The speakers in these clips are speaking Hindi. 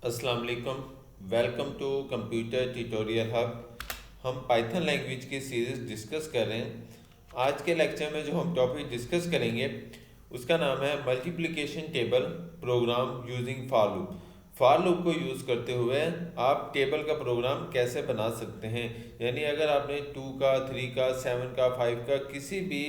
अस्सलाम वालेकुम। Welcome to computer tutorial hub. हम पाइथन लैंग्वेज की सीरीज़ डिस्कस कर रहे हैं। आज के लेक्चर में जो हम टॉपिक डिस्कस करेंगे उसका नाम है multiplication table program using for loop. For loop को यूज़ करते हुए आप टेबल का प्रोग्राम कैसे बना सकते हैं, यानी अगर आपने 2 का 3 का 7 का 5 का किसी भी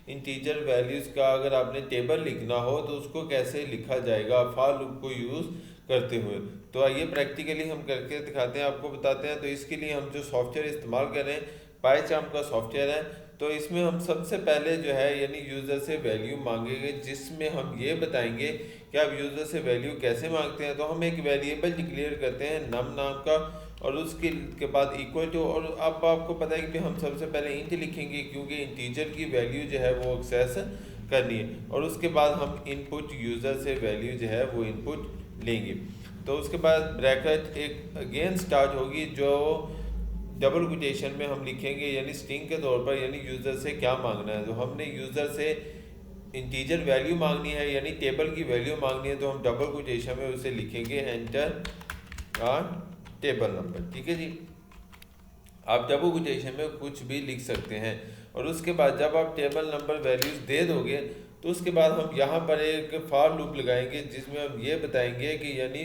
इंटीजर वैल्यूज़ का अगर आपने टेबल लिखना हो तो उसको कैसे लिखा जाएगा फॉर लूप को यूज़ करते हुए। तो आइए प्रैक्टिकली हम करके दिखाते हैं, आपको बताते हैं। तो इसके लिए हम जो सॉफ्टवेयर इस्तेमाल कर रहे हैं पाइचार्म का सॉफ्टवेयर है। तो इसमें हम सबसे पहले जो है यानी यूज़र से वैल्यू मांगेंगे, जिसमें हम ये बताएंगे कि आप यूज़र से वैल्यू कैसे मांगते हैं। तो हम एक वेरिएबल डिक्लेयर करते हैं नम नाम का, और उसके के बाद इक्वल टू, और अब आपको पता है कि हम सबसे पहले इंट लिखेंगे क्योंकि इंटीजर की वैल्यू जो है वो एक्सेस करनी है, और उसके बाद हम इनपुट यूज़र से वैल्यू जो है वो इनपुट लेंगे। तो उसके बाद ब्रैकेट एक अगेन स्टार्ट होगी जो डबल कोटेशन में हम लिखेंगे यानी स्ट्रिंग के तौर पर, यानी यूज़र से क्या मांगना है। तो हमने यूज़र से इंटीजर वैल्यू मांगनी है यानी टेबल की वैल्यू मांगनी है, तो हम डबल कोटेशन में उसे लिखेंगे एंटर आ टेबल नंबर। ठीक है जी, आप डबल कोटेशन में कुछ भी लिख सकते हैं। और उसके बाद जब आप टेबल नंबर वैल्यूज़ दे दोगे तो उसके बाद हम यहाँ पर एक फॉर लूप लगाएंगे जिसमें हम ये बताएंगे कि यानी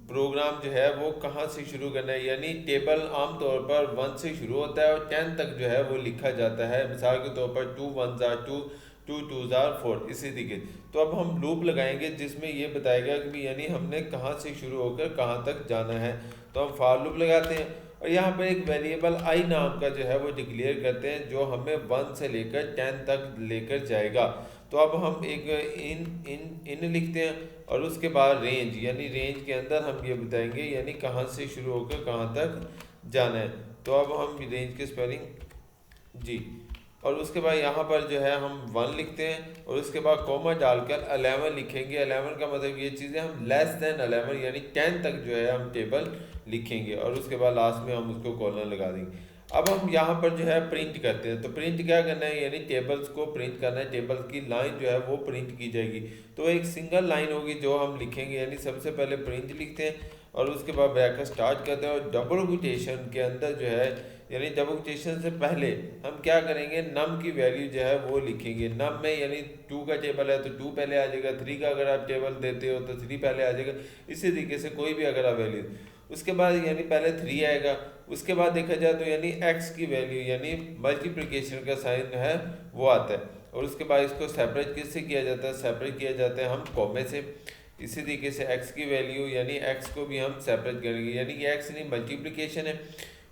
प्रोग्राम जो है वो कहाँ से शुरू करना है। यानी टेबल आमतौर पर 1 से शुरू होता है और 10 तक जो है वो लिखा जाता है। मिसाल के तौर पर 2 1 2, 2 2 4, इसी तरीके। तो अब हम लूप लगाएंगे जिसमें ये बताएगा कि यानी हमने कहाँ से शुरू होकर कहाँ तक जाना है। तो हम फॉर लूप लगाते हैं और यहाँ पर एक वेरिएबल आई नाम का जो है वो डिक्लेयर करते हैं जो हमें 1 से लेकर 10 तक लेकर जाएगा। तो अब हम एक इन लिखते हैं और उसके बाद रेंज, यानी रेंज के अंदर हम ये बताएंगे यानी कहाँ से शुरू होकर कहाँ तक जाना है। तो अब हम रेंज की स्पेलिंग जी, और उसके बाद यहाँ पर जो है हम 1 लिखते हैं और उसके बाद कॉमा डालकर 11 लिखेंगे। 11 का मतलब ये चीज़ें हम लेस देन 11 यानी 10 तक जो है हम टेबल लिखेंगे, और उसके बाद लास्ट में हम उसको कॉलन लगा देंगे। अब हम यहाँ पर जो है प्रिंट करते हैं। तो प्रिंट क्या करना है, यानी टेबल्स को प्रिंट करना है। टेबल्स की लाइन जो है वो प्रिंट की जाएगी। तो एक सिंगल लाइन होगी जो हम लिखेंगे, यानी सबसे पहले प्रिंट लिखते हैं और उसके बाद ब्रैकेट स्टार्ट करते हैं और डबल कोटेशन के अंदर जो है यानी डबल कोटेशन से पहले हम क्या करेंगे, नम की वैल्यू जो है वो लिखेंगे। नम में यानी 2 का टेबल है तो 2 पहले आ जाएगा, 3 का अगर आप टेबल देते हो तो 3 पहले आ जाएगा। इसी तरीके से कोई भी अगर आप वैल्यू, उसके बाद यानी पहले 3 आएगा। उसके बाद देखा जाए तो यानी x की वैल्यू यानी मल्टीप्लिकेशन का साइन है वो आता है, और उसके बाद इसको सेपरेट किससे किया जाता है, सेपरेट किया जाता है हम कॉमे से। इसी तरीके से x की वैल्यू यानी x को भी हम सेपरेट करेंगे, यानी कि x नहीं मल्टीप्लिकेशन है।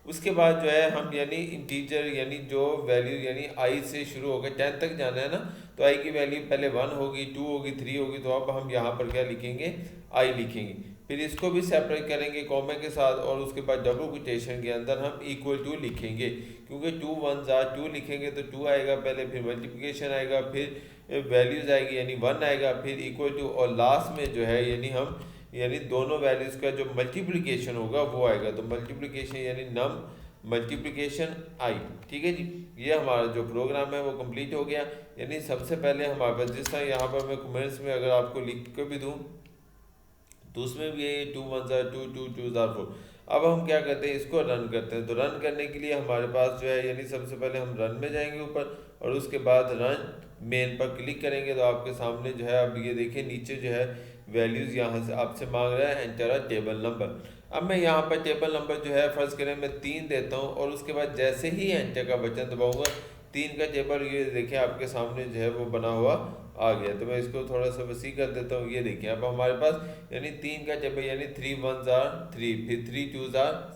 उसके बाद जो है हम यानी इंटीजर यानी जो वैल्यू यानी i से शुरू होकर 10 तक जाना है ना, तो i की वैल्यू पहले 1 होगी, 2 होगी, 3 होगी। तो अब हम यहाँ पर क्या लिखेंगे, i लिखेंगे। फिर इसको भी सेपरेट करेंगे कॉमे के साथ, और उसके बाद डबल कोटेशन के अंदर हम इक्वल टू लिखेंगे, क्योंकि 2 1 2 लिखेंगे तो 2 आएगा पहले, फिर मल्टीप्लिकेशन आएगा, फिर वैल्यूज़ आएगी यानी 1 आएगा, फिर इक्वल टू, और लास्ट में जो है यानी हम यानी दोनों वैल्यूज़ का जो मल्टीप्लिकेशन होगा वो आएगा। तो मल्टीप्लिकेशन यानी नम मल्टीप्लिकेशन आई। ठीक है जी, ये हमारा जो प्रोग्राम है वो कंप्लीट हो गया। यानी सबसे पहले हमारे पास जिस तरह यहाँ पर मैं कमेंट्स में अगर आपको लिख कर भी दूँ तो उसमें भी ये 2 1 2 2 2 4। अब हम क्या करते हैं, इसको रन करते हैं। तो रन करने के लिए हमारे पास जो है यानी सबसे पहले हम रन में जाएंगे ऊपर, और उसके बाद रन मेन पर क्लिक करेंगे। तो आपके सामने जो है अब ये देखिए नीचे जो है वैल्यूज़ यहाँ से आपसे मांग रहा है एंटर अ टेबल नंबर। अब मैं यहाँ पर टेबल नंबर जो है फ़र्ज़ करें मैं 3 देता हूँ, और उसके बाद जैसे ही एंटर का बटन दबाऊँगा 3 का टेबल ये देखिए आपके सामने जो है वो बना हुआ आ गया। तो मैं इसको थोड़ा सा वसी कर देता हूँ। ये देखिए अब हमारे पास यानी 3 का टेबल यानी 3 1 3, फिर 3 2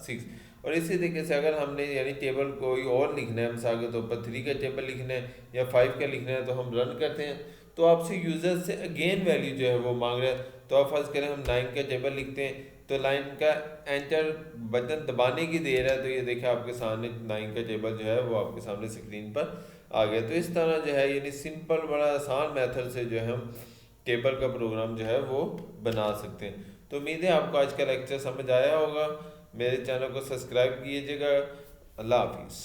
6। और इसी तरीके से अगर हमने यानी टेबल कोई और लिखना है, मिसाल के तौर पर 3 का टेबल लिखना है या 5 का लिखना है, तो हम रन करते हैं। तो आपसे यूज़र से अगेन वैल्यू जो है वो मांग रहा है। तो आप फर्ज करें हम 9 का टेबल लिखते हैं, तो लाइन का एंटर बटन दबाने की देर है। तो ये देखिए आपके सामने 9 का टेबल जो है वो आपके सामने स्क्रीन पर आ गया। तो इस तरह जो है यानी सिंपल बड़ा आसान मेथड से जो है हम टेबल का प्रोग्राम जो है वो बना सकते हैं। तो उम्मीद है आपको आज का लेक्चर समझ आया होगा। मेरे चैनल को सब्सक्राइब कीजिएगा। अल्लाह हाफिज़।